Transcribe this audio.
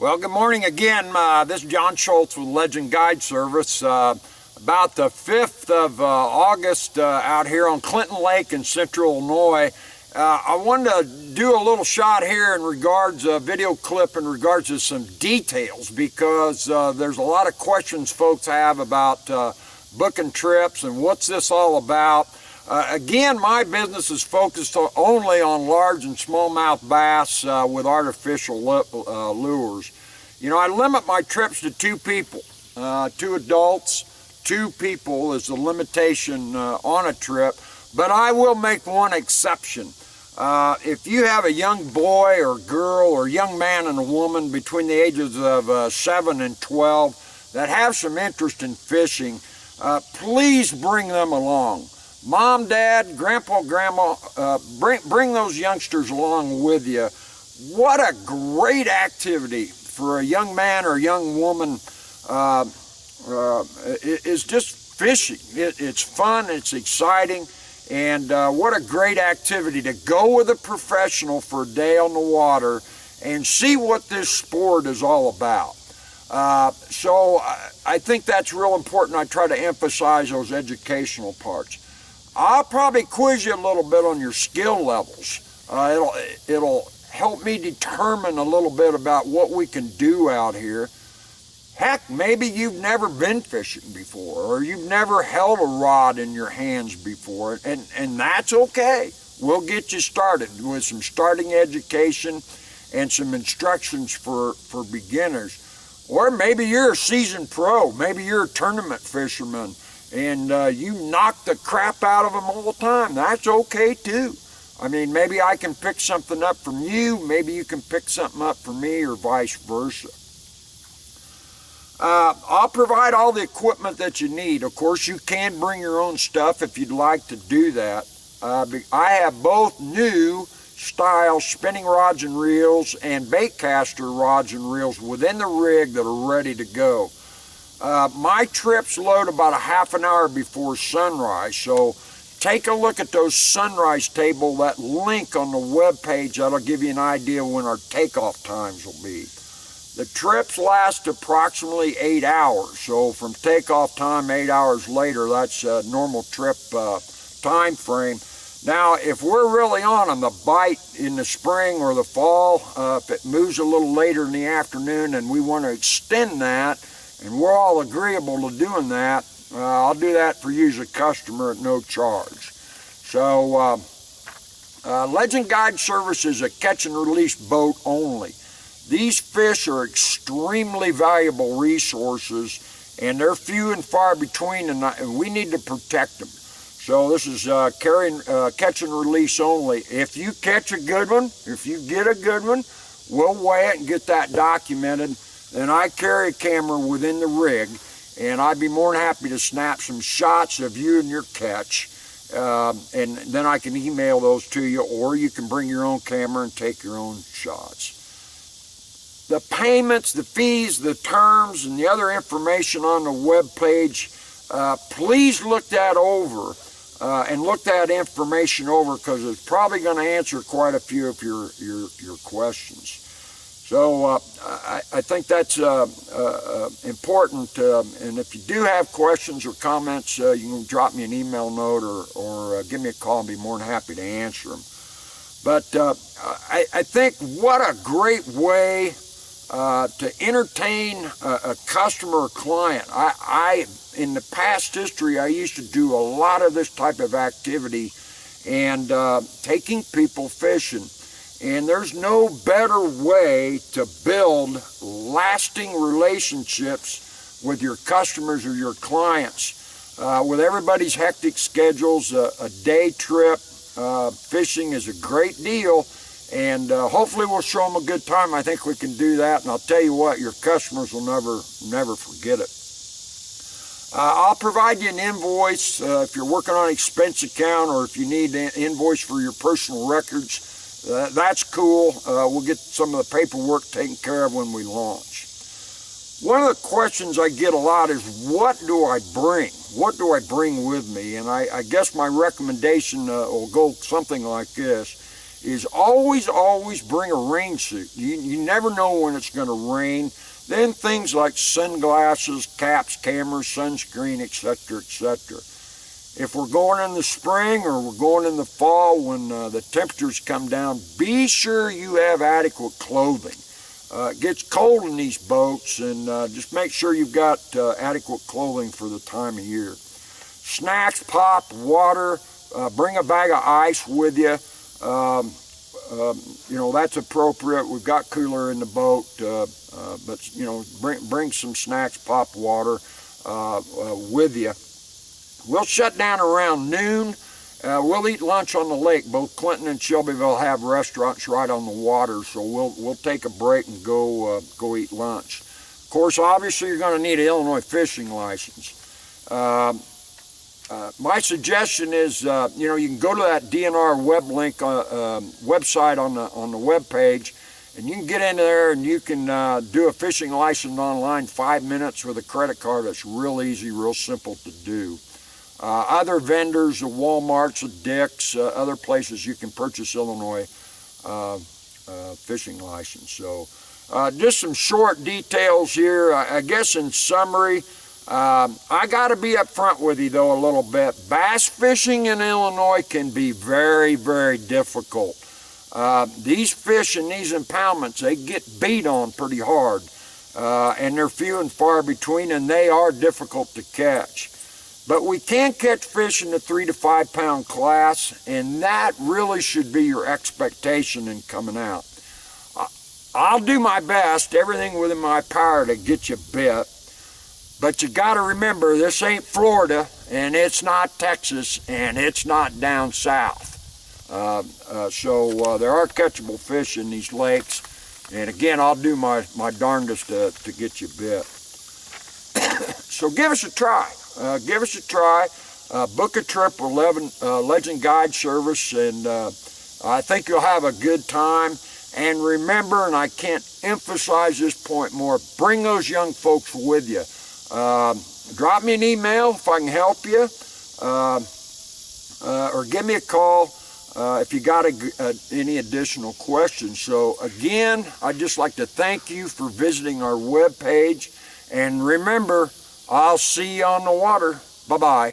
Well, good morning again. This is John Schultz with Legend Guide Service. About the 5th of August out here on Clinton Lake in central Illinois. I wanted to do a little shot here in regards, a video clip in regards to some details, because there's a lot of questions folks have about booking trips and what's this all about. Again, my business is focused only on large and smallmouth bass with artificial lures. You know, I limit my trips to 2 people, 2 adults. 2 people is the limitation on a trip, but I will make one exception. If you have a young boy or girl or young man and a woman between the ages of 7 and 12 that have some interest in fishing, please bring them along. Mom, Dad, Grandpa, Grandma, bring those youngsters along with you. What a great activity for a young man or young woman is just fishing. It's fun, it's exciting, and what a great activity to go with a professional for a day on the water and see what this sport is all about. So I think that's real important. I try to emphasize those educational parts. I'll probably quiz you a little bit on your skill levels. It'll help me determine a little bit about what we can do out here. Heck, maybe you've never been fishing before, or you've never held a rod in your hands before, and that's okay. We'll get you started with some starting education and some instructions for beginners. Or maybe you're a seasoned pro, maybe you're a tournament fisherman, and you knock the crap out of them all the time. That's okay too. I mean, maybe I can pick something up from you, maybe you can pick something up from me, or vice versa. I'll provide all the equipment that you need. Of course, you can bring your own stuff if you'd like to do that. I have both new style spinning rods and reels and baitcaster rods and reels within the rig that are ready to go. My trips load about a half an hour before sunrise, so take a look at those sunrise table, that link on the web page. That'll give you an idea when our takeoff times will be. The trips last approximately 8 hours, so from takeoff time 8 hours later, that's a normal trip time frame. Now, if we're really on them, the bite in the spring or the fall, if it moves a little later in the afternoon and we want to extend that, and we're all agreeable to doing that, I'll do that for you as a customer at no charge. So, Legend Guide Service is a catch and release boat only. These fish are extremely valuable resources, and they're few and far between, and we need to protect them. So this is catch and release only. If you catch a good one, if you get a good one, we'll weigh it and get that documented. Then I carry a camera within the rig, and I'd be more than happy to snap some shots of you and your catch, and then I can email those to you, or you can bring your own camera and take your own shots. The payments, the fees, the terms, and the other information on the web page, please look that over and look that information over, because it's probably going to answer quite a few of your questions. So I think that's important, and if you do have questions or comments, you can drop me an email note or give me a call and be more than happy to answer them. But I think what a great way to entertain a customer or client. In the past history, I used to do a lot of this type of activity and taking people fishing. And there's no better way to build lasting relationships with your customers or your clients. With everybody's hectic schedules, a day trip fishing is a great deal. And hopefully we'll show them a good time. I think we can do that, and I'll tell you what, your customers will never forget it. I'll provide you an invoice if you're working on an expense account, or if you need an invoice for your personal records. That's cool. We'll get some of the paperwork taken care of when we launch. One of the questions I get a lot is, what do I bring? What do I bring with me? And I guess my recommendation will go something like this. is always bring a rain suit. You never know when it's going to rain. Then things like sunglasses, caps, cameras, sunscreen, etc., etc. If we're going in the spring or we're going in the fall when the temperatures come down, be sure you have adequate clothing. It gets cold in these boats, and just make sure you've got adequate clothing for the time of year. Snacks, pop, water, bring a bag of ice with you. You know, that's appropriate. We've got cooler in the boat, but you know, bring some snacks, pop, water with you. We'll shut down around noon. We'll eat lunch on the lake. Both Clinton and Shelbyville have restaurants right on the water, so we'll take a break and go eat lunch. Of course, obviously, you're going to need an Illinois fishing license. My suggestion is, you know, you can go to that DNR web link website on the web page, and you can get in there and you can do a fishing license online 5 minutes with a credit card. It's real easy, real simple to do. Other vendors, Walmart's, Dick's, other places you can purchase Illinois fishing license. So just some short details here. I guess in summary, I got to be up front with you though a little bit. Bass fishing in Illinois can be very, very difficult. These fish and these impoundments, they get beat on pretty hard, and they're few and far between, and they are difficult to catch. But we can catch fish in the 3 to 5 pound class, and that really should be your expectation in coming out. I'll do my best, everything within my power to get you bit, but you got to remember, this ain't Florida, and it's not Texas, and it's not down south. So there are catchable fish in these lakes, and again, I'll do my darndest to get you bit. So give us a try. Give us a try. Book a trip with Legend Guide Service, and I think you'll have a good time. And remember, and I can't emphasize this point more, bring those young folks with you. Drop me an email if I can help you, or give me a call if you got any additional questions. So again, I'd just like to thank you for visiting our webpage, and remember, I'll see you on the water. Bye-bye.